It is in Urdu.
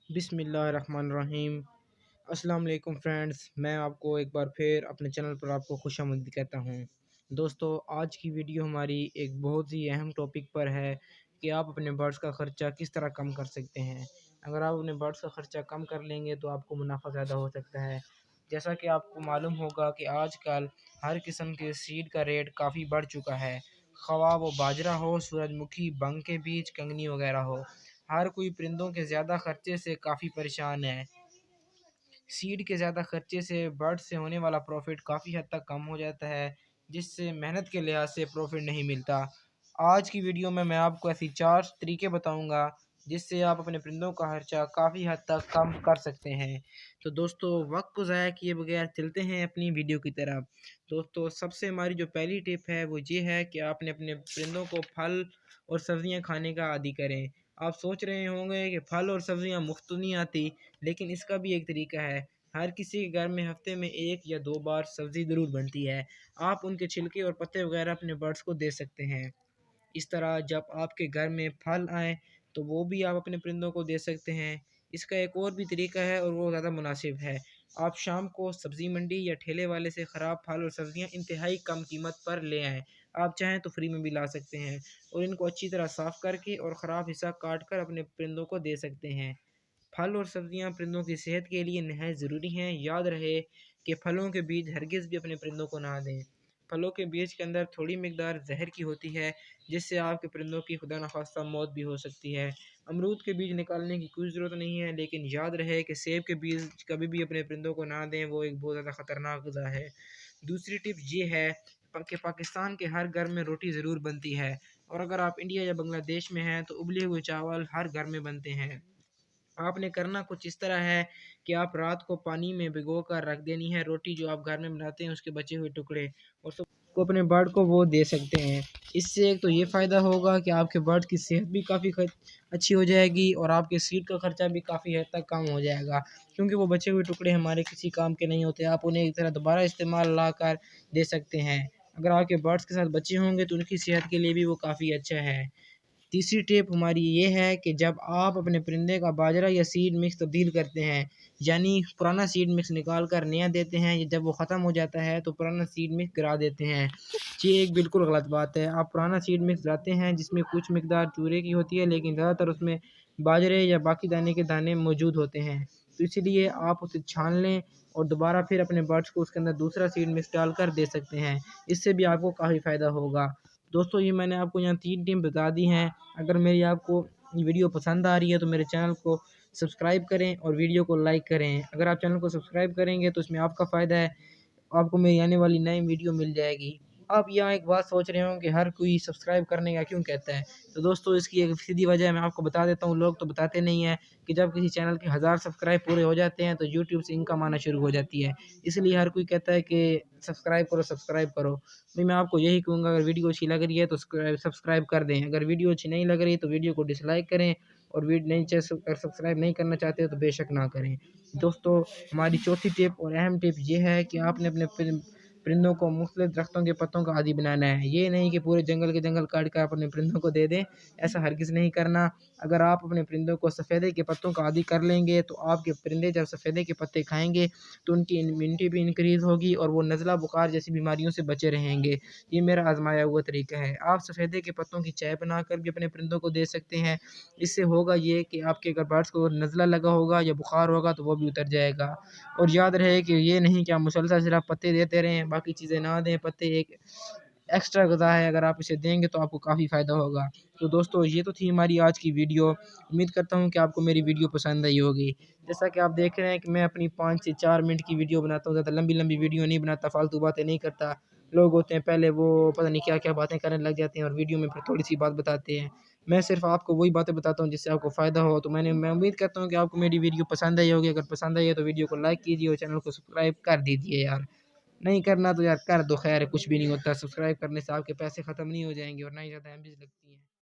بسم اللہ الرحمن الرحیم۔ السلام علیکم فرینڈز، میں آپ کو ایک بار پھر اپنے چینل پر آپ کو خوش آمدید کہتا ہوں۔ دوستو، آج کی ویڈیو ہماری ایک بہت ہی اہم ٹاپک پر ہے کہ آپ اپنے برڈز کا خرچہ کس طرح کم کر سکتے ہیں۔ اگر آپ اپنے برڈز کا خرچہ کم کر لیں گے تو آپ کو منافع زیادہ ہو سکتا ہے۔ جیسا کہ آپ کو معلوم ہوگا کہ آج کل ہر قسم کے سیڈ کا ریٹ کافی بڑھ چکا ہے، خواہ وہ باجرہ ہو، سورج مکھی، بنگ کے بیج، کنگنی وغیرہ ہو۔ ہر کوئی پرندوں کے زیادہ خرچے سے کافی پریشان ہے۔ سیڈ کے زیادہ خرچے سے برڈ سے ہونے والا پروفٹ کافی حد تک کم ہو جاتا ہے، جس سے محنت کے لحاظ سے پروفٹ نہیں ملتا۔ آج کی ویڈیو میں آپ کو ایسی 4 طریقے بتاؤں گا جس سے آپ اپنے پرندوں کا خرچہ کافی حد تک کم کر سکتے ہیں۔ تو دوستو، وقت کو ضائع کیے بغیر چلتے ہیں اپنی ویڈیو کی طرف۔ دوستو، سب سے ہماری جو پہلی ٹپ ہے وہ یہ ہے کہ آپ نے اپنے پرندوں کو پھل اور سبزیاں کھانے کا عادی کریں۔ آپ سوچ رہے ہوں گے کہ پھل اور سبزیاں مفت نہیں آتی، لیکن اس کا بھی ایک طریقہ ہے۔ ہر کسی کے گھر میں ہفتے میں 1 یا 2 بار سبزی ضرور بنتی ہے۔ آپ ان کے چھلکے اور پتے وغیرہ اپنے برڈز کو دے سکتے ہیں۔ اس طرح جب آپ کے گھر میں پھل آئیں تو وہ بھی آپ اپنے پرندوں کو دے سکتے ہیں۔ اس کا ایک اور بھی طریقہ ہے اور وہ زیادہ مناسب ہے۔ آپ شام کو سبزی منڈی یا ٹھیلے والے سے خراب پھل اور سبزیاں انتہائی کم قیمت پر لے آئیں۔ آپ چاہیں تو فری میں بھی لا سکتے ہیں اور ان کو اچھی طرح صاف کر کے اور خراب حصہ کاٹ کر اپنے پرندوں کو دے سکتے ہیں۔ پھل اور سبزیاں پرندوں کی صحت کے لیے نہایت ضروری ہیں۔ یاد رہے کہ پھلوں کے بیج ہرگز بھی اپنے پرندوں کو نہ دیں۔ پھلوں کے بیج کے اندر تھوڑی مقدار زہر کی ہوتی ہے، جس سے آپ کے پرندوں کی خدا نخواستہ موت بھی ہو سکتی ہے۔ امرود کے بیج نکالنے کی کوئی ضرورت نہیں ہے، لیکن یاد رہے کہ سیب کے بیج کبھی بھی اپنے پرندوں کو نہ دیں، وہ ایک بہت زیادہ خطرناک غذا ہے۔ دوسری ٹپ یہ ہے کہ پاکستان کے ہر گھر میں روٹی ضرور بنتی ہے، اور اگر آپ انڈیا یا بنگلہ دیش میں ہیں تو ابلے ہوئے چاول ہر گھر میں بنتے ہیں۔ آپ نے کرنا کچھ اس طرح ہے کہ آپ رات کو پانی میں بھگو کر رکھ دینی ہے روٹی جو آپ گھر میں بناتے ہیں، اس کے بچے ہوئے ٹکڑے، اور صبح کو اپنے برڈ کو وہ دے سکتے ہیں۔ اس سے ایک تو یہ فائدہ ہوگا کہ آپ کے برڈ کی صحت بھی کافی اچھی ہو جائے گی، اور آپ کے سیڈ کا خرچہ بھی کافی حد تک کم ہو جائے گا، کیونکہ وہ بچے ہوئے ٹکڑے ہمارے کسی کام کے نہیں ہوتے۔ آپ انہیں ایک طرح دوبارہ استعمال لا کر دے سکتے ہیں۔ اگر آپ کے برڈز کے ساتھ بچے ہوں گے تو ان کی صحت کے لیے بھی وہ کافی اچھا ہے۔ تیسری ٹپ ہماری یہ ہے کہ جب آپ اپنے پرندے کا باجرہ یا سیڈ مکس تبدیل کرتے ہیں، یعنی پرانا سیڈ مکس نکال کر نیا دیتے ہیں، یا جب وہ ختم ہو جاتا ہے تو پرانا سیڈ مکس گرا دیتے ہیں، یہ ایک بالکل غلط بات ہے۔ آپ پرانا سیڈ مکس لاتے ہیں جس میں کچھ مقدار چورے کی ہوتی ہے، لیکن زیادہ تر اس میں باجرے یا باقی دانے کے دانے موجود ہوتے ہیں، تو اسی لیے آپ اسے چھان لیں اور دوبارہ پھر اپنے برڈز کو اس کے اندر دوسرا سیڈ مکس ڈال کر دے سکتے ہیں۔ اس سے بھی آپ کو کافی فائدہ ہوگا۔ دوستو، یہ میں نے آپ کو یہاں 3 ٹپ بتا دی ہیں۔ اگر میری آپ کو یہ ویڈیو پسند آ رہی ہے تو میرے چینل کو سبسکرائب کریں اور ویڈیو کو لائک کریں۔ اگر آپ چینل کو سبسکرائب کریں گے تو اس میں آپ کا فائدہ ہے، آپ کو میری آنے والی نئی ویڈیو مل جائے گی۔ آپ یہاں ایک بات سوچ رہے ہوں کہ ہر کوئی سبسکرائب کرنے کا کیوں کہتا ہے، تو دوستو اس کی ایک سیدھی وجہ ہے، میں آپ کو بتا دیتا ہوں۔ لوگ تو بتاتے نہیں ہیں کہ جب کسی چینل کے 1000 سبسکرائب پورے ہو جاتے ہیں تو یوٹیوب سے انکم آنا شروع ہو جاتی ہے، اس لیے ہر کوئی کہتا ہے کہ سبسکرائب کرو سبسکرائب کرو۔ میں آپ کو یہی کہوں گا، اگر ویڈیو اچھی لگ رہی ہے تو سبسکرائب کر دیں، اگر ویڈیو اچھی نہیں لگ رہی تو ویڈیو کو ڈس لائک کریں، اور اگر سبسکرائب نہیں کرنا چاہتے تو بے شک نہ کریں۔ دوستو، ہماری چوتھی ٹپ اور اہم ٹپ یہ ہے کہ آپ نے اپنے پرندوں کو مختلف درختوں کے پتوں کا عادی بنانا ہے۔ یہ نہیں کہ پورے جنگل کے جنگل کاٹ کر اپنے پرندوں کو دے دیں، ایسا ہرگز نہیں کرنا۔ اگر آپ اپنے پرندوں کو سفیدے کے پتوں کا عادی کر لیں گے تو آپ کے پرندے جب سفیدے کے پتے کھائیں گے تو ان کی امیونٹی بھی انکریز ہوگی اور وہ نزلہ بخار جیسی بیماریوں سے بچے رہیں گے۔ یہ میرا آزمایا ہوا طریقہ ہے۔ آپ سفیدے کے پتوں کی چائے بنا کر بھی اپنے پرندوں کو دے سکتے ہیں۔ اس سے ہوگا یہ کہ آپ کے اگر برڈز کو نزلہ لگا ہوگا یا بخار ہوگا تو وہ بھی اتر جائے گا۔ اور یاد رہے کہ یہ نہیں کہ آپ مسلسل صرف پتے دیتے رہیں، باقی چیزیں نہ دیں، پتے ایک ایکسٹرا غذا ہے، اگر آپ اسے دیں گے تو آپ کو کافی فائدہ ہوگا۔ تو دوستو، یہ تو تھی ہماری آج کی ویڈیو۔ امید کرتا ہوں کہ آپ کو میری ویڈیو پسند آئی ہوگی۔ جیسا کہ آپ دیکھ رہے ہیں کہ میں اپنی 5 سے 4 منٹ کی ویڈیو بناتا ہوں، زیادہ لمبی ویڈیو نہیں بناتا، فالتو باتیں نہیں کرتا۔ لوگ ہوتے ہیں پہلے وہ پتہ نہیں کیا باتیں کرنے لگ جاتے ہیں اور ویڈیو میں پھر تھوڑی سی بات بتاتے ہیں۔ میں صرف آپ کو وہی باتیں بتاتا ہوں جس سے آپ کو فائدہ ہو۔ تو میں امید کرتا ہوں کہ آپ کو میری ویڈیو پسند آئی ہوگی۔ اگر پسند آئی ہے تو ویڈیو کو لائک کیجیے اور چینل کو سبسکرائب کر دیجیے یار۔ نہیں کرنا تو یار کر دو، خیر ہے، کچھ بھی نہیں ہوتا، سبسکرائب کرنے سے آپ کے پیسے ختم نہیں ہو جائیں گے اور نہ ہی زیادہ MBs لگتی ہیں۔